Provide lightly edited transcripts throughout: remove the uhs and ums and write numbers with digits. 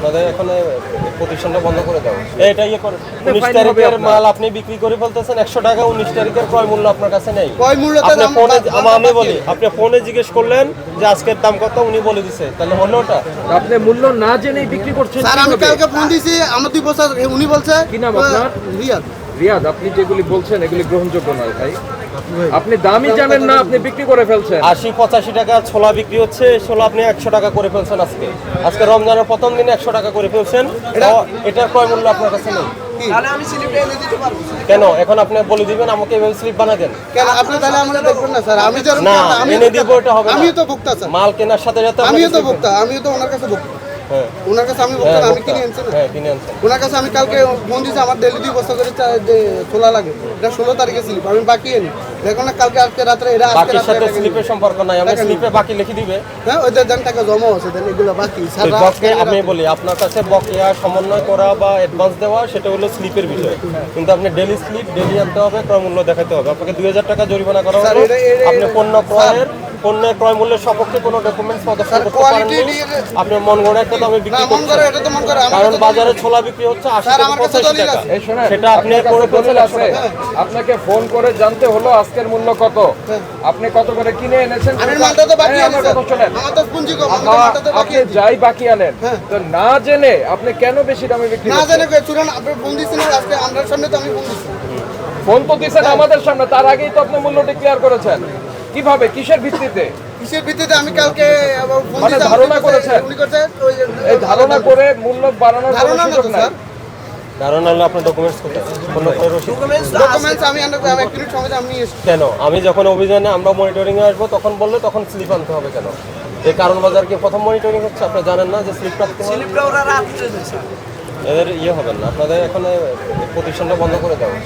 আপনাদের এখানে প্রতিষ্ঠানটা বন্ধ করে দাও। এটা ইয়ে করে 19 তারিখের মাল আপনি বিক্রি করে ফেলতেছেন 100 টাকা, 19 তারিখের ক্রয় মূল্য আপনার কাছে নেই। ক্রয় মূল্যটা আপনি ফোনে আমি বলি, আপনি ফোনে জিজ্ঞেস করলেন যে আজকের দাম কত, উনি বলে দিছে, তাহলে হলো ওটা? আপনি মূল্য না জেনেই বিক্রি করছেন। স্যার আমি কালকে ফোন দিছি, আমার 2 বছর উনি বলছে কি নাম আপনার? রিয়াদ। রিয়াদ, আপনি যেগুলি বলছেন এগুলি গ্রহণযোগ্য নয় ভাই। আপনি দামই জানেন না, আপনি বিক্রি করে ফেলছেন। 80-85 টাকা ছোলা বিক্রি হচ্ছে, ছোলা আপনি 100 টাকা করে ফেলছেন আজকে রমজানের প্রথম দিনে 100 টাকা করে ফেলছেন, এটার ক্রয় মূল্য আপনার কাছে নেই। তাহলে আমি স্লিপটা এনে দিতে পারবো কেন এখন আপনি বলে দিবেন আমাকে এভাবে স্লিপ বানা দেন? কেন আপনি তাহলে আমাকে দেখবেন না স্যার? আমি যেরকম না, আমি এনে দিব, এটা হবে না। আমিও তো ভোক্তা স্যার, মাল কেনার সাথে সাথে আমিও তো ভোক্তা, আমিও তো ওনার কাছে ভোক্তা। হ্যাঁ ওনার কাছে আমি ভোক্তা, আমি কিনে আনছি না। হ্যাঁ, কিনে আনছেন। ওনার কাছে আমি কালকে ফোন দিয়েছি, আমার ডেলি 2 বছর করে যে খোলা লাগে, এটা 16 তারিখে স্লিপ আমি বাকি আনি। দেখো না কালকে আজকে রাত্রে এরা আজকে বাকির সাথে রাত্রে স্লিপের সম্পর্ক নাই, আমরা স্লিপে বাকি লিখে দিবে। হ্যাঁ ওই দেন টাকা জমা আছে, দেন এগুলো বাকি স্যার। বকেয়া আমি বলি, আপনার কাছে বকেয়া সমন্বয় করা বা অ্যাডভান্স দেওয়া সেটা হলো স্লিপের বিষয়, কিন্তু আপনি ডেলি স্লিপ ডেলি আনতে হবে, ক্রয় মূল্য দেখাতে হবে। আপনাকে 2000 টাকা জরিমানা করা হবে। আপনি পণ্যের ক্রয় মূল্যের সপক্ষে কোনো ডকুমেন্টস প্রদর্শন করতে পারেননি। আপনি মন গড়া একটা দামে বিক্রি করছেন, এটা তো মন করে কারণ বাজারে ছোলা বিক্রি হচ্ছে 80-85 টাকা, এই শোনেন, সেটা আপনি করে ফেলছেন আছে। আপনাকে ফোন করে জানতে হলো আজকের মূল্য কত, আপনি কত করে কিনে এনেছেন। আমি মালটা তো বাকি এই, আনি আমার স্যার, কথা শোনেন। আমার তো পুঁজি কম, আমি মালটা তো বাকি আপনি যাই বাকি আনেন, তো না জেনে আপনি কেন বেশি দামে বিক্রি না করছেন? জানে কই চুরান আপনি ফোন দিছেন আজকে আমরার সামনে, তো আমি ফোন দিছি। ফোন তো দিয়েছেন আমাদের সামনে, তার আগেই তো আপনি মূল্য ডিক্লেয়ার করেছেন। কিভাবে, কিসের ভিত্তিতে? কিসের ভিত্তিতে আমি কালকে ফোন মানে দিছি, ধারণা করেছেন? উনি করছে ওই এই ধারণা করে মূল্য বাড়ানোর কোনো ধারণা না সুযোগ তো নাই। স্যার, ধারণা হলো আপনার ডকুমেন্টস কোথায়, কোনো রসিদ? ডকুমেন্টস আমি এক মিনিট সময় আমি নিয়ে এসেছি। কেন আমি যখন অভিযানে আমরা মনিটরিং এ আসবো তখন বললে তখন স্লিপ আনতে হবে কেন? এই কারণ বাজার কি প্রথম মনিটরিং হচ্ছে? আপনি জানেন না যে স্লিপ রাখতে হবে? স্লিপটা ওরা রাত্রে দিয়েছে। এদের ইয়ে হবে না, আপনাদের এখানে প্রতিষ্ঠানটা বন্ধ করে দেওয়া,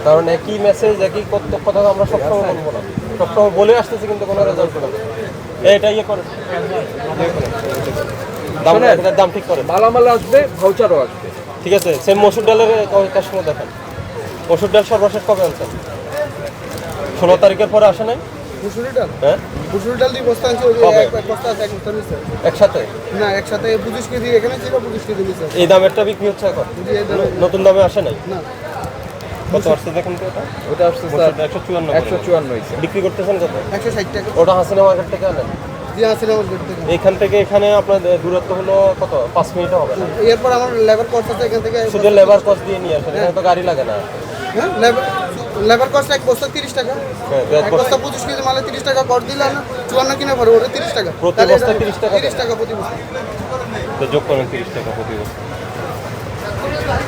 কারণ একই মেসেজ একই কথা আমরা সবসময় বলবো না, সবসময় বলে আসতেছি কিন্তু কোনো রেজাল্ট হবে না। এটা ইয়ে করে দাম ঠিক করে, মালামাল আসবে, ভাউচারও আসবে। ঠিক আছে। সেম মসুর ডালের কাস্টমার দেখেন, মসুর ডাল সর্বশেষ কবে আনছেন? 16 তারিখের পরে আসে নাই? মুসুরি ডাল, হ্যাঁ, মুসুরি ডাল দিয়ে বস্তা আনছি, ওই যে কবে? এক বস্তা আছে, এক বস্তা নিছে একসাথে না, একসাথে 25 কেজি এখানে ছিল, 25 কেজি নিছে। এই দামেরটা বিক্রি হচ্ছে এখন, জি, এই দামে। নতুন দামে আসে নাই। না কত আসছে দেখেন তো? এটা ওটা আসছে স্যার 154 154 হয়েছে। বিক্রি করতেছেন কত? 160 টাকা। ওটা হাসিনা মার্কেট থেকে আনেন। জি আছে আমার গেট থেকে। এইখান থেকে এখানে আপনার দূরত্ব হলো কত? 5 মিনিটও হবে না। এরপর আমার লেবার কস্ট আছে এখান থেকে, শুধু লেবার কস্ট দিয়ে নিয়ে আসেন, এখানে তো গাড়ি লাগে না। হ্যাঁ লেবার কস্ট এক বস্তা 30 টাকা, হ্যাঁ, এক বস্তা 25 কেজি মালে 30 টাকা কর দিলে না, 54 কিনে পড়ে ওটা 30 টাকা, প্রতি তাহলে বস্তায় এটা 30 টাকা 30 টাকা প্রতি বস্তা। তো যোগ করেন 30 টাকা প্রতি বস্তা,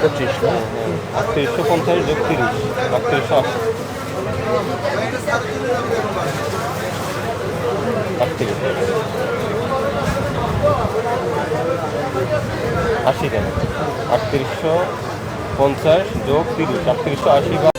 25 3850 যোগ 30 3880 80 কেন 3850 যোগ 30 3880